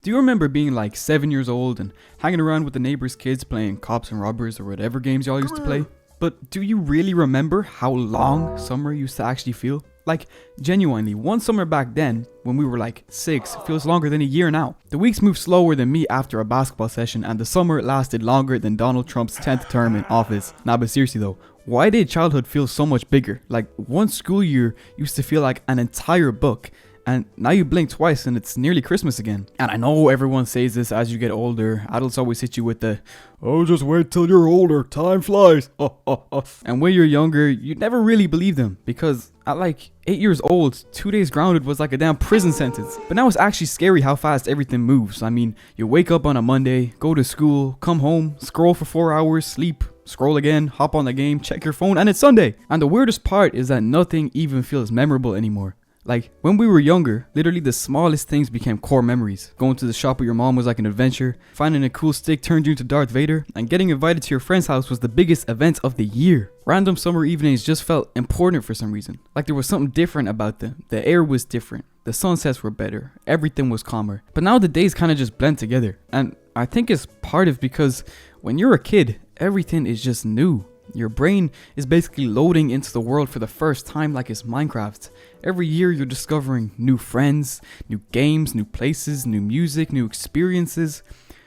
Do you remember being like 7 years old and hanging around with the neighbors' kids playing cops and robbers or whatever games y'all used to play? But do you really remember how long summer used to actually feel? Like, genuinely, one summer back then, when we were like 6, feels longer than a year now. The weeks move slower than me after a basketball session, and the summer lasted longer than Donald Trump's 10th term in office. Nah, but seriously though, why did childhood feel so much bigger? Like, one school year used to feel like an entire book. And now you blink twice and it's nearly Christmas again. And I know everyone says this as you get older. Adults always hit you with the, "Oh, just wait till you're older, time flies." And when you're younger, you never really believe them. Because at like 8 years old, 2 days grounded was like a damn prison sentence. But now it's actually scary how fast everything moves. I mean, you wake up on a Monday, go to school, come home, scroll for 4 hours, sleep, scroll again, hop on the game, check your phone, and it's Sunday. And the weirdest part is that nothing even feels memorable anymore. Like, when we were younger, literally the smallest things became core memories. Going to the shop with your mom was like an adventure, finding a cool stick turned you into Darth Vader, and getting invited to your friend's house was the biggest event of the year. Random summer evenings just felt important for some reason. Like there was something different about them. The air was different, the sunsets were better, everything was calmer. But now the days kind of just blend together. And I think it's part of because when you're a kid, everything is just new. Your brain is basically loading into the world for the first time like it's Minecraft. Every year you're discovering new friends, new games, new places, new music, new experiences.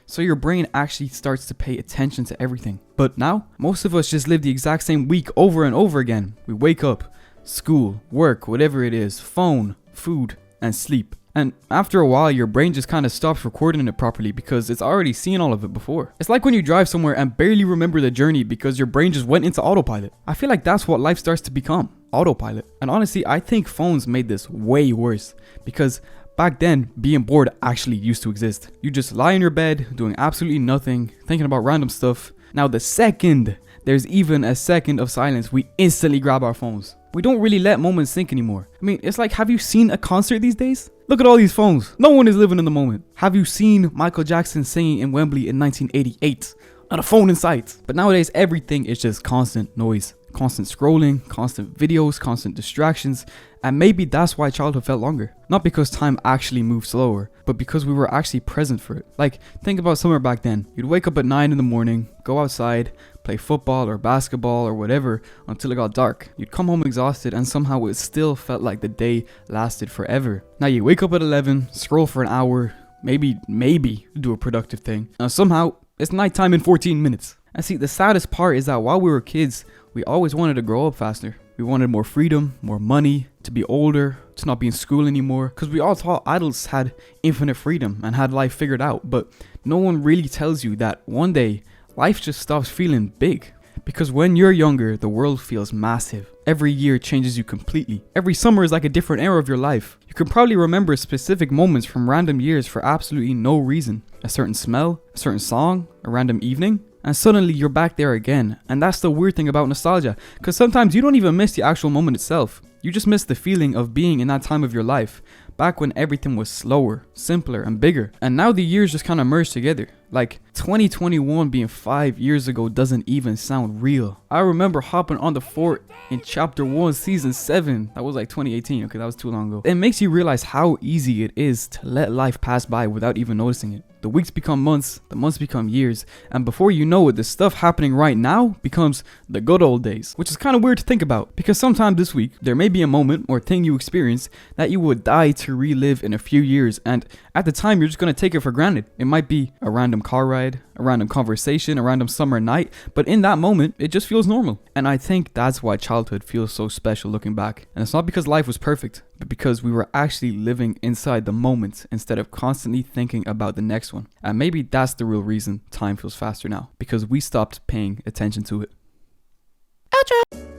So your brain actually starts to pay attention to everything. But now, most of us just live the exact same week over and over again. We wake up, school, work, whatever it is, phone, food, and sleep. And after a while, your brain just kind of stops recording it properly because it's already seen all of it before. It's like when you drive somewhere and barely remember the journey because your brain just went into autopilot. I feel like that's what life starts to become, autopilot. And honestly, I think phones made this way worse because back then, being bored actually used to exist. You just lie in your bed, doing absolutely nothing, thinking about random stuff. Now the second there's even a second of silence, we instantly grab our phones. We don't really let moments sink anymore. I mean, it's like, have you seen a concert these days? Look at all these phones. No one is living in the moment. Have you seen Michael Jackson singing in Wembley in 1988? Not a phone in sight. But nowadays, everything is just constant noise. Constant scrolling, constant videos, constant distractions. And maybe that's why childhood felt longer. Not because time actually moved slower, but because we were actually present for it. Like, think about summer back then. You'd wake up at 9 in the morning, go outside, play football or basketball or whatever until it got dark. You'd come home exhausted and somehow it still felt like the day lasted forever. Now you wake up at 11, scroll for an hour, maybe do a productive thing. Now somehow it's nighttime in 14 minutes. And see, the saddest part is that while we were kids, we always wanted to grow up faster. We wanted more freedom, more money, to be older, to not be in school anymore. Because we all thought adults had infinite freedom and had life figured out. But no one really tells you that one day, life just stops feeling big. Because when you're younger, the world feels massive. Every year changes you completely. Every summer is like a different era of your life. You can probably remember specific moments from random years for absolutely no reason. A certain smell, a certain song, a random evening. And suddenly you're back there again. And that's the weird thing about nostalgia. Because sometimes you don't even miss the actual moment itself. You just miss the feeling of being in that time of your life. Back when everything was slower, simpler, and bigger. And now the years just kind of merge together. Like 2021 being 5 years ago doesn't even sound real. I remember hopping on the fort in chapter 1 season 7. That was like 2018. Okay, that was too long ago. It makes you realize how easy it is to let life pass by without even noticing it. The weeks become months, the months become years, and before you know it, the stuff happening right now becomes the good old days, which is kind of weird to think about, because sometime this week, there may be a moment or thing you experience that you would die to relive in a few years, and at the time, you're just going to take it for granted. It might be a random car ride, a random conversation, a random summer night, but in that moment, it just feels normal. And I think that's why childhood feels so special looking back. And it's not because life was perfect, but because we were actually living inside the moment instead of constantly thinking about the next one. And maybe that's the real reason time feels faster now, because we stopped paying attention to it. Outro!